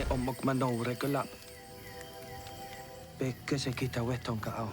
omok manau regelap. Beke sekita wetong kau.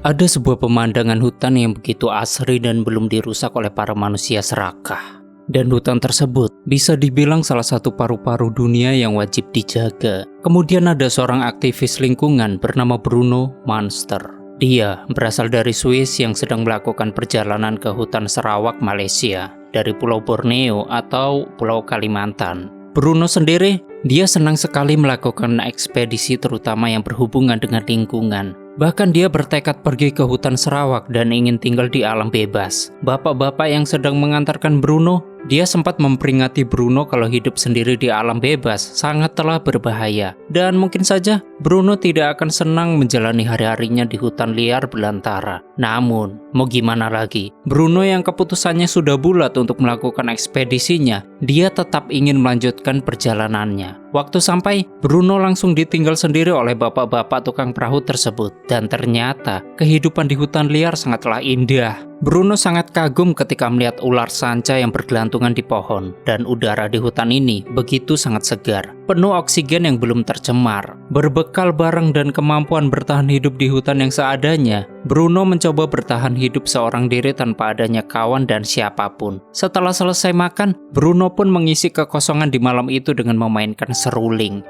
Ada sebuah pemandangan hutan yang begitu asri dan belum dirusak oleh para manusia serakah. Dan hutan tersebut bisa dibilang salah satu paru-paru dunia yang wajib dijaga. Kemudian ada seorang aktivis lingkungan bernama Bruno Munster. Dia berasal dari Swiss yang sedang melakukan perjalanan ke hutan Sarawak, Malaysia, dari Pulau Borneo atau Pulau Kalimantan. Bruno sendiri, dia senang sekali melakukan ekspedisi terutama yang berhubungan dengan lingkungan. Bahkan dia bertekad pergi ke hutan Sarawak dan ingin tinggal di alam bebas. Bapak-bapak yang sedang mengantarkan Bruno, dia sempat memperingati Bruno kalau hidup sendiri di alam bebas sangatlah berbahaya. Dan mungkin saja Bruno tidak akan senang menjalani hari-harinya di hutan liar belantara. Namun, mau gimana lagi? Bruno yang keputusannya sudah bulat untuk melakukan ekspedisinya, dia tetap ingin melanjutkan perjalanannya. Waktu sampai, Bruno langsung ditinggal sendiri oleh bapak-bapak tukang perahu tersebut. Dan ternyata, kehidupan di hutan liar sangatlah indah. Bruno sangat kagum ketika melihat ular sanca yang bergelantungan di pohon. Dan udara di hutan ini begitu sangat segar, penuh oksigen yang belum tercemar. Berbekal barang dan kemampuan bertahan hidup di hutan yang seadanya, Bruno mencoba bertahan hidup seorang diri tanpa adanya kawan dan siapapun. Setelah selesai makan, Bruno pun mengisi kekosongan di malam itu dengan memainkan seruling.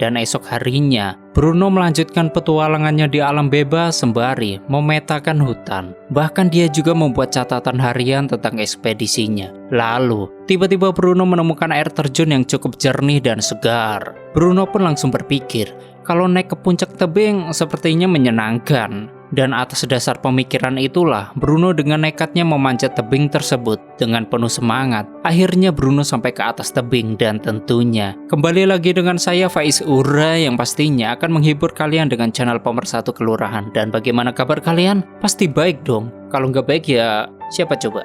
Dan esok harinya, Bruno melanjutkan petualangannya di alam bebas sembari memetakan hutan. Bahkan dia juga membuat catatan harian tentang ekspedisinya. Lalu, tiba-tiba Bruno menemukan air terjun yang cukup jernih dan segar. Bruno pun langsung berpikir, kalau naik ke puncak tebing sepertinya menyenangkan. Dan atas dasar pemikiran itulah, Bruno dengan nekatnya memanjat tebing tersebut dengan penuh semangat. Akhirnya Bruno sampai ke atas tebing dan tentunya kembali lagi dengan saya Faiz Ura yang pastinya akan menghibur kalian dengan channel Pemersatu Kelurahan. Dan bagaimana kabar kalian? Pasti baik dong. Kalau nggak baik ya siapa coba?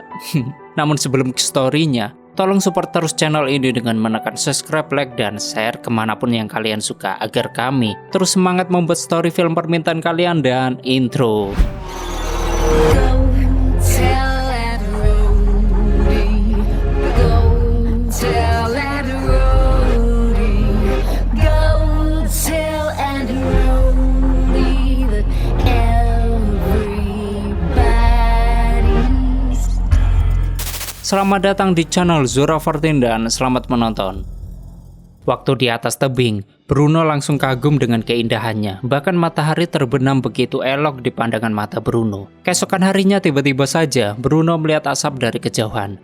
Namun sebelum ke story-nya, tolong support terus channel ini dengan menekan subscribe, like, dan share kemanapun yang kalian suka agar kami terus semangat membuat story film permintaan kalian. Dan intro. Selamat datang di channel Zura14 dan selamat menonton. Waktu di atas tebing, Bruno langsung kagum dengan keindahannya. Bahkan matahari terbenam begitu elok di pandangan mata Bruno. Keesokan harinya tiba-tiba saja Bruno melihat asap dari kejauhan.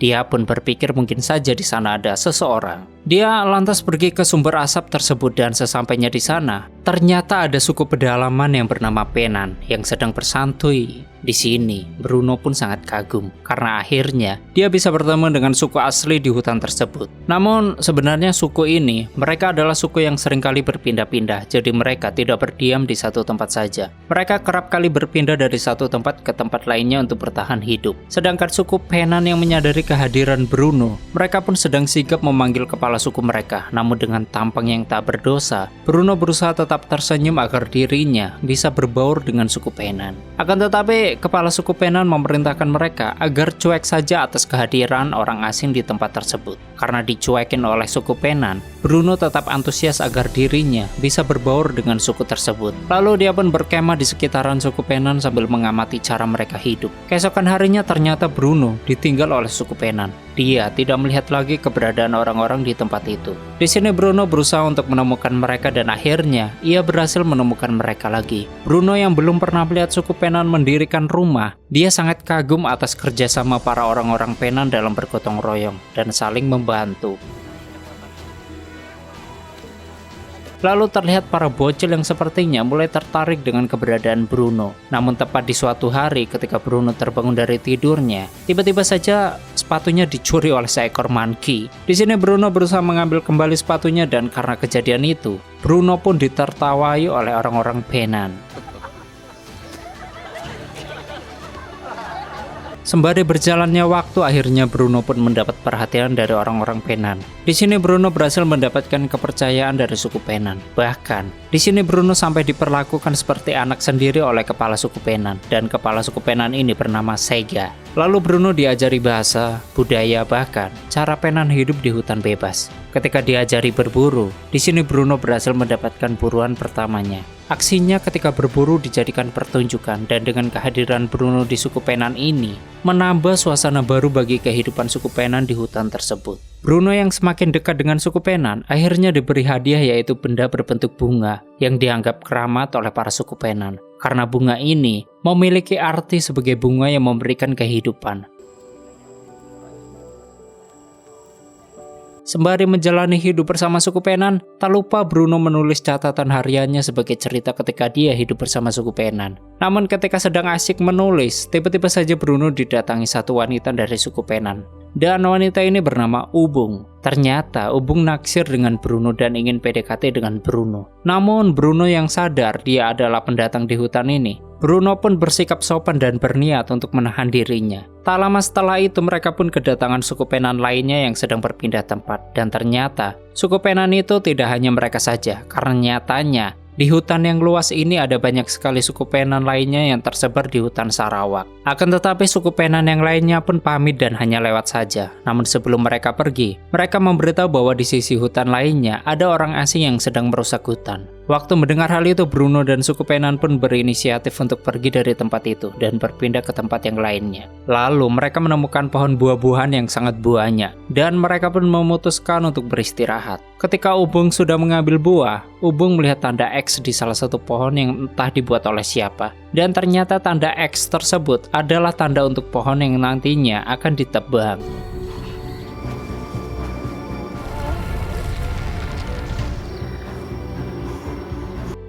Dia pun berpikir mungkin saja di sana ada seseorang. Dia lantas pergi ke sumber asap tersebut dan sesampainya di sana, ternyata ada suku pedalaman yang bernama Penan yang sedang bersantuy. Di sini, Bruno pun sangat kagum karena akhirnya dia bisa bertemu dengan suku asli di hutan tersebut. Namun sebenarnya suku ini, mereka adalah suku yang seringkali berpindah-pindah, jadi mereka tidak berdiam di satu tempat saja. Mereka kerap kali berpindah dari satu tempat ke tempat lainnya untuk bertahan hidup. Sedangkan suku Penan yang menyadari kehadiran Bruno, mereka pun sedang sigap memanggil kepala suku mereka. Namun dengan tampang yang tak berdosa, Bruno berusaha tetap tersenyum agar dirinya bisa berbaur dengan suku Penan. Akan tetapi, kepala suku Penan memerintahkan mereka agar cuek saja atas kehadiran orang asing di tempat tersebut. Karena dicuekin oleh suku Penan, Bruno tetap antusias agar dirinya bisa berbaur dengan suku tersebut. Lalu dia pun berkemah di sekitaran suku Penan sambil mengamati cara mereka hidup. Keesokan harinya ternyata Bruno ditinggal oleh suku Penan. Dia tidak melihat lagi keberadaan orang-orang di tempat itu. Di sini Bruno berusaha untuk menemukan mereka dan akhirnya ia berhasil menemukan mereka lagi. Bruno yang belum pernah melihat suku Penan mendirikan rumah, dia sangat kagum atas kerjasama para orang-orang Penan dalam bergotong royong dan saling membantu. Lalu terlihat para bocil yang sepertinya mulai tertarik dengan keberadaan Bruno. Namun tepat di suatu hari ketika Bruno terbangun dari tidurnya, tiba-tiba saja sepatunya dicuri oleh seekor monkey. Di sini Bruno berusaha mengambil kembali sepatunya dan karena kejadian itu, Bruno pun ditertawai oleh orang-orang Penan. Sembari berjalannya waktu, akhirnya Bruno pun mendapat perhatian dari orang-orang Penan. Di sini Bruno berhasil mendapatkan kepercayaan dari suku Penan. Bahkan, di sini Bruno sampai diperlakukan seperti anak sendiri oleh kepala suku Penan, dan kepala suku Penan ini bernama Sega. Lalu Bruno diajari bahasa, budaya, bahkan cara Penan hidup di hutan bebas. Ketika diajari berburu, di sini Bruno berhasil mendapatkan buruan pertamanya. Aksinya ketika berburu dijadikan pertunjukan, dan dengan kehadiran Bruno di suku Penan ini, menambah suasana baru bagi kehidupan suku Penan di hutan tersebut. Bruno yang semakin dekat dengan suku Penan akhirnya diberi hadiah, yaitu benda berbentuk bunga yang dianggap keramat oleh para suku Penan. Karena bunga ini memiliki arti sebagai bunga yang memberikan kehidupan. Sembari menjalani hidup bersama suku Penan, tak lupa Bruno menulis catatan hariannya sebagai cerita ketika dia hidup bersama suku Penan. Namun ketika sedang asyik menulis, tiba-tiba saja Bruno didatangi satu wanita dari suku Penan. Dan wanita ini bernama Ubung. Ternyata Ubung naksir dengan Bruno dan ingin PDKT dengan Bruno. Namun Bruno yang sadar dia adalah pendatang di hutan ini, Bruno pun bersikap sopan dan berniat untuk menahan dirinya. Tak lama setelah itu mereka pun kedatangan suku Penan lainnya yang sedang berpindah tempat. Dan ternyata suku Penan itu tidak hanya mereka saja, karena nyatanya di hutan yang luas ini ada banyak sekali suku Penan lainnya yang tersebar di hutan Sarawak. Akan tetapi suku Penan yang lainnya pun pamit dan hanya lewat saja. Namun sebelum mereka pergi, mereka memberitahu bahwa di sisi hutan lainnya ada orang asing yang sedang merusak hutan. Waktu mendengar hal itu, Bruno dan suku Penan pun berinisiatif untuk pergi dari tempat itu dan berpindah ke tempat yang lainnya. Lalu mereka menemukan pohon buah-buahan yang sangat banyak, dan mereka pun memutuskan untuk beristirahat. Ketika Ubung sudah mengambil buah, Ubung melihat tanda X di salah satu pohon yang entah dibuat oleh siapa. Dan ternyata tanda X tersebut adalah tanda untuk pohon yang nantinya akan ditebang.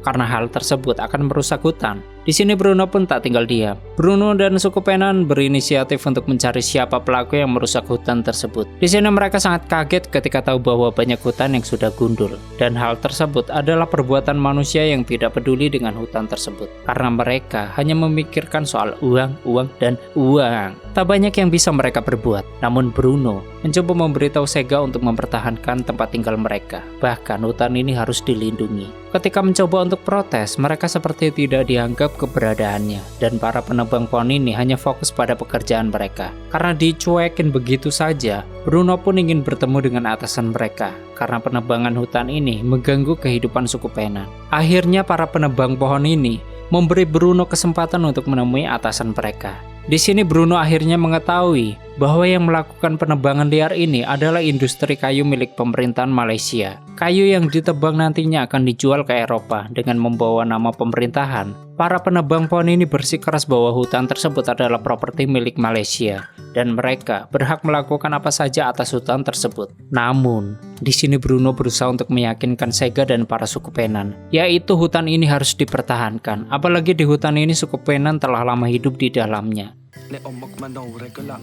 Karena hal tersebut akan merusak hutan. Di sini Bruno pun tak tinggal diam. Bruno dan suku Penan berinisiatif untuk mencari siapa pelaku yang merusak hutan tersebut. Di sini mereka sangat kaget ketika tahu bahwa banyak hutan yang sudah gundul. Dan hal tersebut adalah perbuatan manusia yang tidak peduli dengan hutan tersebut. Karena mereka hanya memikirkan soal uang, dan uang. Tak banyak yang bisa mereka berbuat. Namun Bruno mencoba memberitahu Sega untuk mempertahankan tempat tinggal mereka. Bahkan hutan ini harus dilindungi. Ketika mencoba untuk protes, mereka seperti tidak dianggap keberadaannya, dan para penebang pohon ini hanya fokus pada pekerjaan mereka. Karena dicuekin begitu saja, Bruno pun ingin bertemu dengan atasan mereka, karena penebangan hutan ini mengganggu kehidupan suku Penan. Akhirnya para penebang pohon ini memberi Bruno kesempatan untuk menemui atasan mereka. Di sini Bruno akhirnya mengetahui bahwa yang melakukan penebangan liar ini adalah industri kayu milik pemerintahan Malaysia. Kayu yang ditebang nantinya akan dijual ke Eropa dengan membawa nama pemerintahan. Para penebang pohon ini bersikeras bahwa hutan tersebut adalah properti milik Malaysia dan mereka berhak melakukan apa saja atas hutan tersebut. Namun, di sini Bruno berusaha untuk meyakinkan Sega dan para suku Penan, yaitu hutan ini harus dipertahankan. Apalagi di hutan ini suku Penan telah lama hidup di dalamnya. Nek omak manau regulak.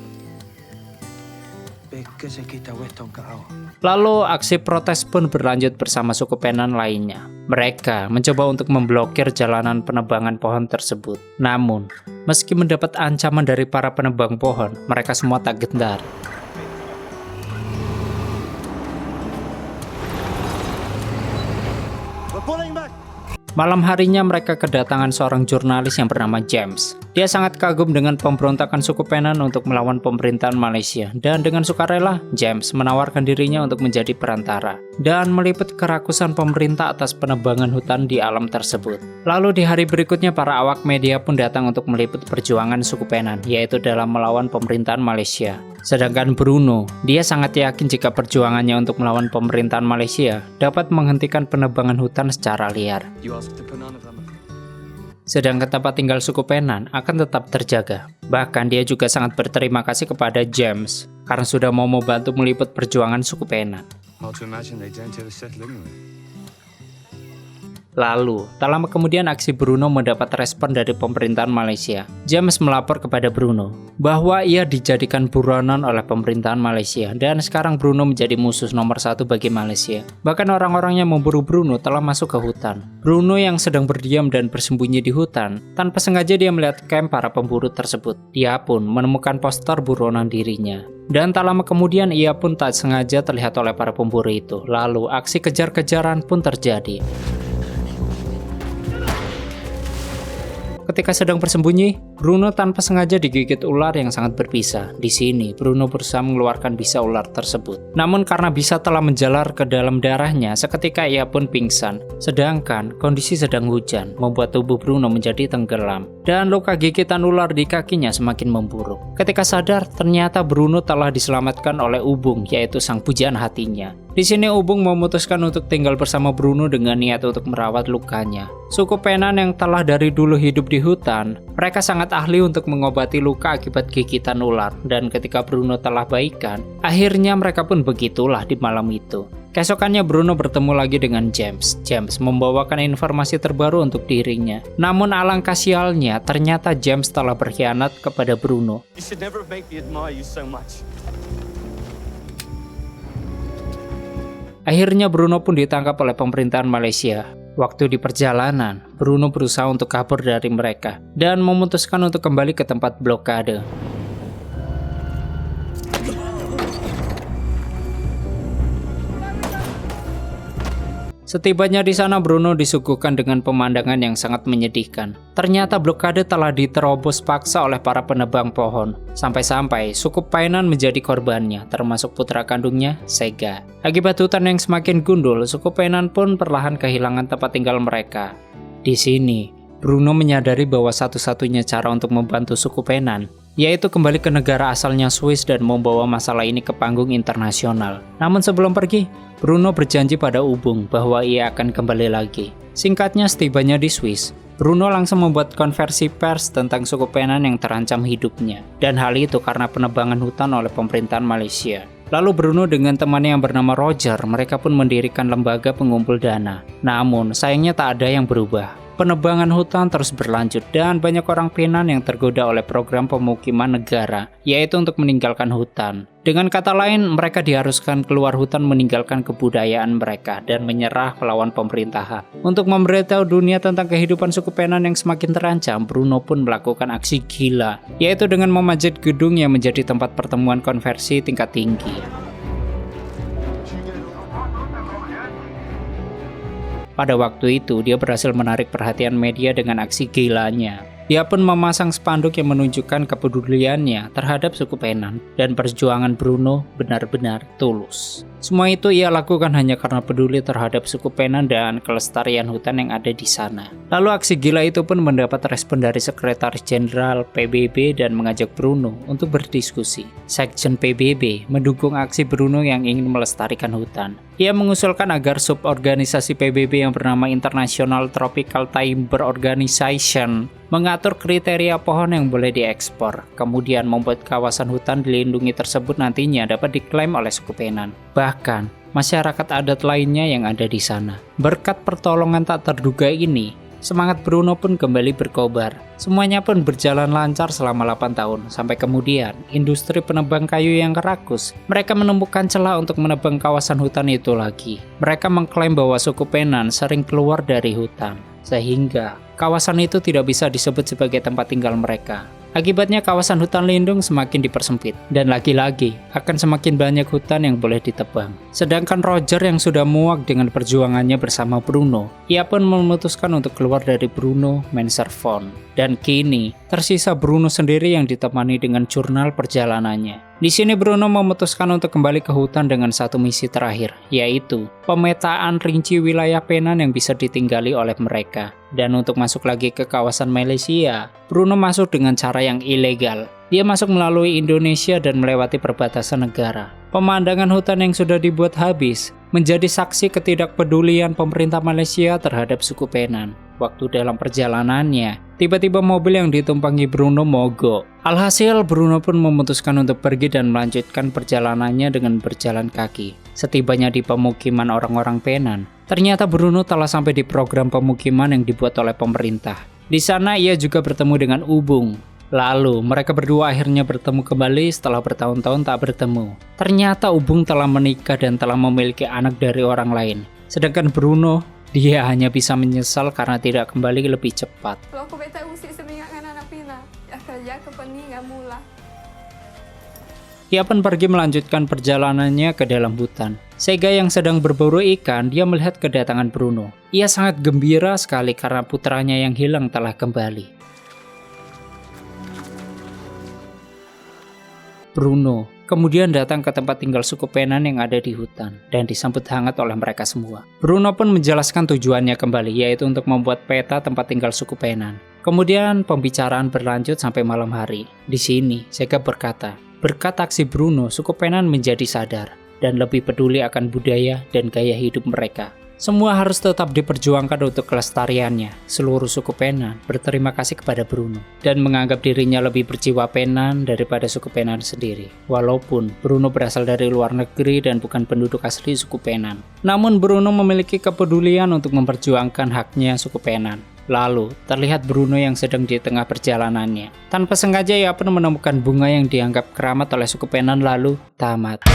Beke sekita wetong kau. Lalu aksi protes pun berlanjut bersama suku Penan lainnya. Mereka mencoba untuk memblokir jalanan penebangan pohon tersebut. Namun, meski mendapat ancaman dari para penebang pohon, mereka semua tak gentar. Malam harinya mereka kedatangan seorang jurnalis yang bernama James. Dia sangat kagum dengan pemberontakan suku Penan untuk melawan pemerintahan Malaysia. Dan dengan sukarela, James menawarkan dirinya untuk menjadi perantara dan meliput kerakusan pemerintah atas penebangan hutan di alam tersebut. Lalu di hari berikutnya para awak media pun datang untuk meliput perjuangan suku Penan, yaitu dalam melawan pemerintahan Malaysia. Sedangkan Bruno, dia sangat yakin jika perjuangannya untuk melawan pemerintahan Malaysia dapat menghentikan penebangan hutan secara liar. Sedangkan tempat tinggal suku Penan akan tetap terjaga. Bahkan dia juga sangat berterima kasih kepada James karena sudah mau membantu meliput perjuangan suku Penan. Lalu, tak lama kemudian aksi Bruno mendapat respon dari pemerintahan Malaysia. James melapor kepada Bruno bahwa ia dijadikan buronan oleh pemerintahan Malaysia dan sekarang Bruno menjadi musuh nomor 1 bagi Malaysia. Bahkan orang-orang yang memburu Bruno telah masuk ke hutan. Bruno yang sedang berdiam dan bersembunyi di hutan, tanpa sengaja dia melihat camp para pemburu tersebut. Dia pun menemukan poster buronan dirinya. Dan tak lama kemudian ia pun tak sengaja terlihat oleh para pemburu itu. Lalu aksi kejar-kejaran pun terjadi. Ketika sedang bersembunyi, Bruno tanpa sengaja digigit ular yang sangat berbisa. Di sini, Bruno berusaha mengeluarkan bisa ular tersebut. Namun karena bisa telah menjalar ke dalam darahnya, seketika ia pun pingsan. Sedangkan kondisi sedang hujan, membuat tubuh Bruno menjadi tenggelam. Dan luka gigitan ular di kakinya semakin memburuk. Ketika sadar, ternyata Bruno telah diselamatkan oleh Ubung, yaitu sang pujaan hatinya. Di sini Ubung memutuskan untuk tinggal bersama Bruno dengan niat untuk merawat lukanya. Suku Penan yang telah dari dulu hidup di hutan, mereka sangat ahli untuk mengobati luka akibat gigitan ular. Dan ketika Bruno telah baikan, akhirnya mereka pun begitulah di malam itu. Keesokannya Bruno bertemu lagi dengan James. James membawakan informasi terbaru untuk dirinya. Namun alangkah sialnya, ternyata James telah berkhianat kepada Bruno. You should never make me admire you so much. Akhirnya Bruno pun ditangkap oleh pemerintahan Malaysia. Waktu di perjalanan, Bruno berusaha untuk kabur dari mereka dan memutuskan untuk kembali ke tempat blokade. Setibanya di sana, Bruno disuguhkan dengan pemandangan yang sangat menyedihkan. Ternyata blokade telah diterobos paksa oleh para penebang pohon. Sampai-sampai suku Painan menjadi korbannya, termasuk putra kandungnya, Sega. Akibat hutan yang semakin gundul, suku Painan pun perlahan kehilangan tempat tinggal mereka. Di sini, Bruno menyadari bahwa satu-satunya cara untuk membantu suku Painan yaitu kembali ke negara asalnya Swiss dan membawa masalah ini ke panggung internasional. Namun sebelum pergi, Bruno berjanji pada Ubung bahwa ia akan kembali lagi. Singkatnya, setibanya di Swiss, Bruno langsung membuat konversi pers tentang suku Penan yang terancam hidupnya. Dan hal itu karena penebangan hutan oleh pemerintahan Malaysia. Lalu Bruno dengan temannya yang bernama Roger, mereka pun mendirikan lembaga pengumpul dana. Namun, sayangnya tak ada yang berubah. Penebangan hutan terus berlanjut dan banyak orang Penan yang tergoda oleh program pemukiman negara, yaitu untuk meninggalkan hutan. Dengan kata lain, mereka diharuskan keluar hutan meninggalkan kebudayaan mereka dan menyerah melawan pemerintahan. Untuk memberitahu dunia tentang kehidupan suku Penan yang semakin terancam, Bruno pun melakukan aksi gila, yaitu dengan memanjat gedung yang menjadi tempat pertemuan konversi tingkat tinggi. Pada waktu itu, dia berhasil menarik perhatian media dengan aksi gilanya. Dia pun memasang spanduk yang menunjukkan kepeduliannya terhadap suku Penan, dan perjuangan Bruno benar-benar tulus. Semua itu ia lakukan hanya karena peduli terhadap suku Penan dan kelestarian hutan yang ada di sana. Lalu aksi gila itu pun mendapat respon dari Sekretaris Jenderal PBB dan mengajak Bruno untuk berdiskusi. Sekjen PBB mendukung aksi Bruno yang ingin melestarikan hutan. Ia mengusulkan agar suborganisasi PBB yang bernama International Tropical Timber Organization mengatur kriteria pohon yang boleh diekspor, kemudian membuat kawasan hutan dilindungi tersebut nantinya dapat diklaim oleh suku Penan. Bahkan, masyarakat adat lainnya yang ada di sana. Berkat pertolongan tak terduga ini, semangat Bruno pun kembali berkobar. Semuanya pun berjalan lancar selama 8 tahun, sampai kemudian industri penebang kayu yang rakus. Mereka menemukan celah untuk menebang kawasan hutan itu lagi. Mereka mengklaim bahwa suku Penan sering keluar dari hutan, sehingga kawasan itu tidak bisa disebut sebagai tempat tinggal mereka. Akibatnya kawasan hutan lindung semakin dipersempit, dan lagi-lagi akan semakin banyak hutan yang boleh ditebang. Sedangkan Roger yang sudah muak dengan perjuangannya bersama Bruno, ia pun memutuskan untuk keluar dari Bruno Menservon. Dan kini, tersisa Bruno sendiri yang ditemani dengan jurnal perjalanannya. Di sini Bruno memutuskan untuk kembali ke hutan dengan satu misi terakhir, yaitu pemetaan rinci wilayah Penan yang bisa ditinggali oleh mereka. Dan untuk masuk lagi ke kawasan Malaysia, Bruno masuk dengan cara yang ilegal. Dia masuk melalui Indonesia dan melewati perbatasan negara. Pemandangan hutan yang sudah dibuat habis menjadi saksi ketidakpedulian pemerintah Malaysia terhadap suku Penan. waktu dalam perjalanannya, tiba-tiba mobil yang ditumpangi Bruno mogok. Alhasil, Bruno pun memutuskan untuk pergi dan melanjutkan perjalanannya dengan berjalan kaki. Setibanya di pemukiman orang-orang Penan, ternyata Bruno telah sampai di program pemukiman yang dibuat oleh pemerintah. Di sana ia juga bertemu dengan Ubung. Lalu, mereka berdua akhirnya bertemu kembali setelah bertahun-tahun tak bertemu. Ternyata Ubung telah menikah dan telah memiliki anak dari orang lain. Sedangkan Bruno, dia hanya bisa menyesal karena tidak kembali lebih cepat. Kalau aku beta usik semingat dengan anak pina, ya kerja ke peningan mula. Ia pun pergi melanjutkan perjalanannya ke dalam hutan. Sega yang sedang berburu ikan, dia melihat kedatangan Bruno. Ia sangat gembira sekali karena putranya yang hilang telah kembali. Bruno kemudian datang ke tempat tinggal suku Penan yang ada di hutan dan disambut hangat oleh mereka semua. Bruno pun menjelaskan tujuannya kembali, yaitu untuk membuat peta tempat tinggal suku Penan. Kemudian pembicaraan berlanjut sampai malam hari. Di sini, Sega berkata, berkat aksi Bruno, suku Penan menjadi sadar dan lebih peduli akan budaya dan gaya hidup mereka. Semua harus tetap diperjuangkan untuk kelestariannya. Seluruh suku Penan berterima kasih kepada Bruno dan menganggap dirinya lebih berjiwa Penan daripada suku Penan sendiri. Walaupun Bruno berasal dari luar negeri dan bukan penduduk asli suku Penan. Namun Bruno memiliki kepedulian untuk memperjuangkan haknya suku Penan. Lalu, terlihat Bruno yang sedang di tengah perjalanannya. Tanpa sengaja ia pun menemukan bunga yang dianggap keramat oleh suku Penan lalu tamat.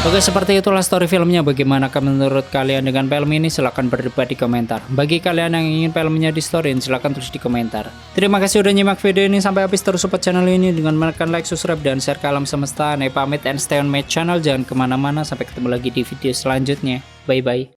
Oke, seperti itulah story filmnya. Bagaimanakah menurut kalian dengan film ini? Silahkan berdebat di komentar. Bagi kalian yang ingin filmnya di storyin, silahkan tulis di komentar. Terima kasih udah nyimak video ini sampai habis. Terus support channel ini dengan menekan like, subscribe, dan share ke alam semesta. Pamit and stay on my channel. Jangan kemana-mana. Sampai ketemu lagi di video selanjutnya. Bye-bye.